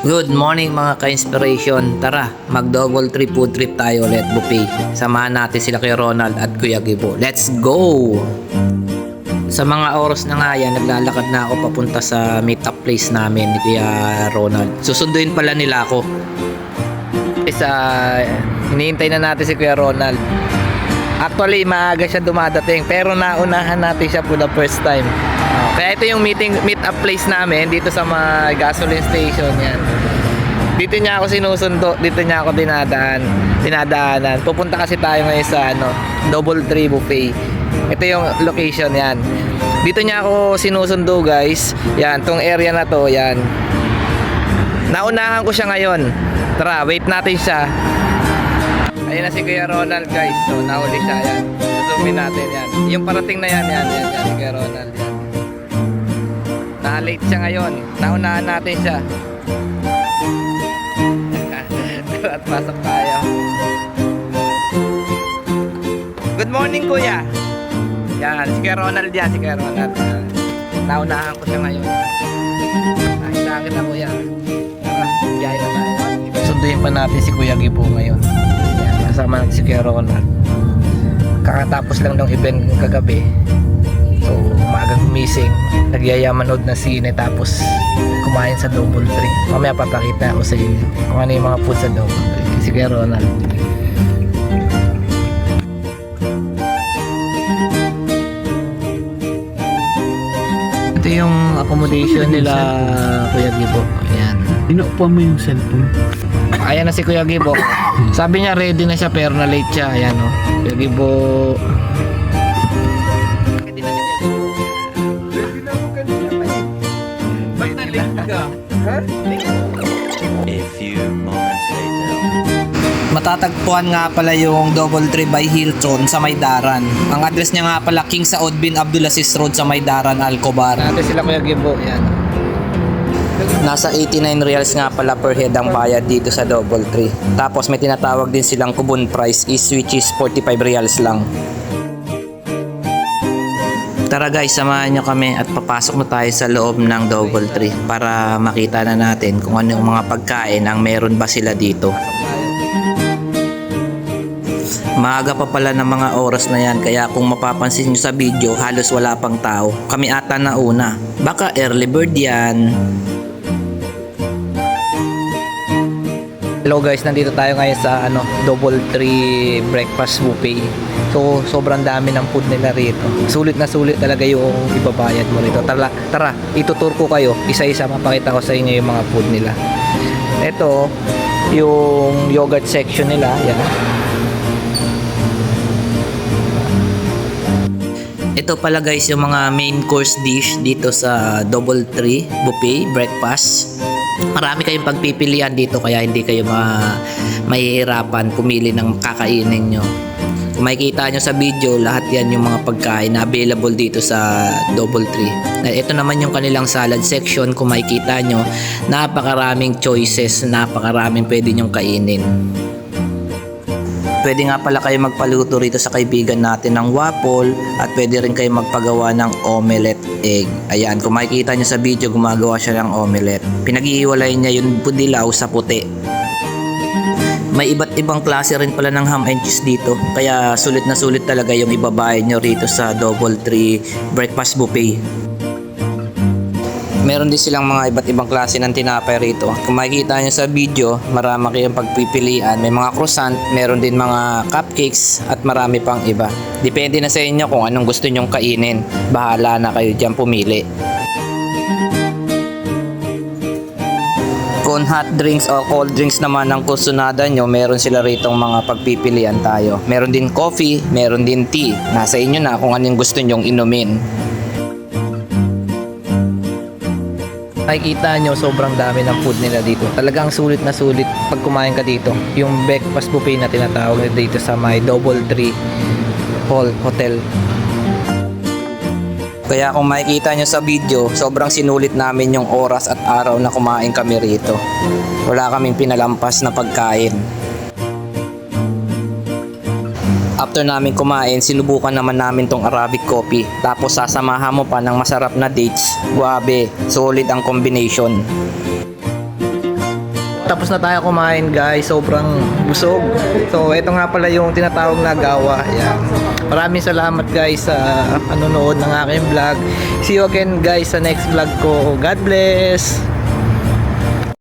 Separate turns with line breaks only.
Good morning mga ka-inspiration. Tara, mag-double trip food trip tayo ulit, buffet. Samahan natin sila Kuya Ronald at Kuya Gibo. Let's go! Sa mga oras na nga yan, naglalakad na ako papunta sa meet-up place namin ni Kuya Ronald. Susunduin pala nila ako. Hinihintay na natin si Kuya Ronald. Actually, maaga siya dumadating pero naunahan natin siya for the first time. Kaya ito yung meet-up place namin dito sa mga gasoline station yan. Dito niya ako sinusundo, dito niya ako dinadaanan. Pupunta kasi tayo ngayon sa Double Tree Buffet. Ito yung location yan. Dito niya ako sinusundo, guys. Yan, tong area na to, yan. Naunahan ko siya ngayon. Tara, wait natin siya. Ayun na si Kuya Ronald, guys. So, nahuli siya, yan. Zoomin natin, yan. Yung parating na yan, si Kuya Ronald, yan. Na-late siya ngayon. Naunahan natin siya. At pasok tayo. Good morning, Kuya. Yan, si Kuya Ronald yan, si Kuya Ronald. Naunahan ko siya ngayon. Nakita kita, Kuya. Tara, biyahe na tayo. Sunduin pa natin si Kuya Gibo ngayon. Yan, kasama natin si Kuya Ronald. Kakatapos lang ng event kagabi. So, umagang gumising, nagyayamanood na sine tapos kumain sa Double Tree. Mamaya papakita ako sa inyo kung ano yung mga food sa Double Tree. Si Kuya Ronald. Ito yung accommodation nila, Kuya Gibo. Ayan.
Inuupuan mo yung cellphone.
Ayan na si Kuya Gibo. Sabi niya ready na siya pero na late siya. Ayan o. Kuya Gibo.
A few moments later.
Matatagpuan nga pala yung Double Tree by Hilton sa Maydaran. Ang address niya nga pala King Saud bin Abdulaziz Road sa Maydaran, Alcobar. Natin sila Kuya Gibo, yan. Nasa 89 reals nga pala per head ang bayad dito sa Double Tree. Tapos may tinatawag din silang kubon price which is 45 reals lang. Tara guys, samahan nyo kami at papasok na tayo sa loob ng Double Tree para makita na natin kung ano yung mga pagkain ang meron ba sila dito. Maaga pa pala ng mga oras na yan kaya kung mapapansin nyo sa video halos wala pang tao. Kami ata na una. Baka early bird yan. Hello guys, nandito tayo ngayon sa Double Tree Breakfast Buffet. So, sobrang dami ng food nila rito. Sulit na sulit talaga yung ibabayad mo rito. Tara, itutur ko kayo. Isa-isa mapakita ko sa inyo yung mga food nila. Ito, yung yogurt section nila. Yan. Ito pala guys yung mga main course dish dito sa Double Tree Buffet Breakfast. Marami kayong pagpipilian dito kaya hindi kayo mahihirapan pumili ng kakainin nyo. Kung makikita nyo sa video, lahat yan yung mga pagkain na available dito sa Double Tree. Ito naman yung kanilang salad section. Kung makikita nyo, napakaraming choices, napakaraming pwede nyong kainin. Pwede nga pala kayo magpaluto rito sa kaibigan natin ng waffle at pwede rin kayo magpagawa ng omelette egg. Ayan, kung makikita nyo sa video, gumagawa siya ng omelette. Pinag-iiwalay niya yung dilaw sa puti. May iba't ibang klase rin pala ng ham and cheese dito. Kaya sulit na sulit talaga yung ibabayad nyo rito sa Double Tree Breakfast Buffet. Meron din silang mga iba't ibang klase ng tinapay rito. Kung makikita nyo sa video, marami kayong pagpipilian. May mga croissant, meron din mga cupcakes at marami pang iba. Depende na sa inyo kung anong gusto nyong kainin. Bahala na kayo dyan pumili. Kung hot drinks o cold drinks naman ang kusunada nyo, meron sila ritong mga pagpipilian tayo. Meron din coffee, meron din tea. Nasa inyo na kung anong gusto nyong inumin. Makikita nyo sobrang dami ng food nila dito. Talagang sulit na sulit pag kumain ka dito. Yung breakfast buffet na tinatawag dito sa may Double Tree Hotel. Kaya kung makikita nyo sa video, sobrang sinulit namin yung oras at araw na kumain kami rito. Wala kaming pinalampas na pagkain. After namin kumain, sinubukan naman namin tong Arabic coffee. Tapos sasamahan mo pa ng masarap na dates. Guabe, solid ang combination. tapos na tayo kumain guys, sobrang busog. So ito nga pala yung tinatawag na gawa. Ayan. Maraming salamat guys sa panonood ng aking vlog. See you again guys sa next vlog ko. God bless!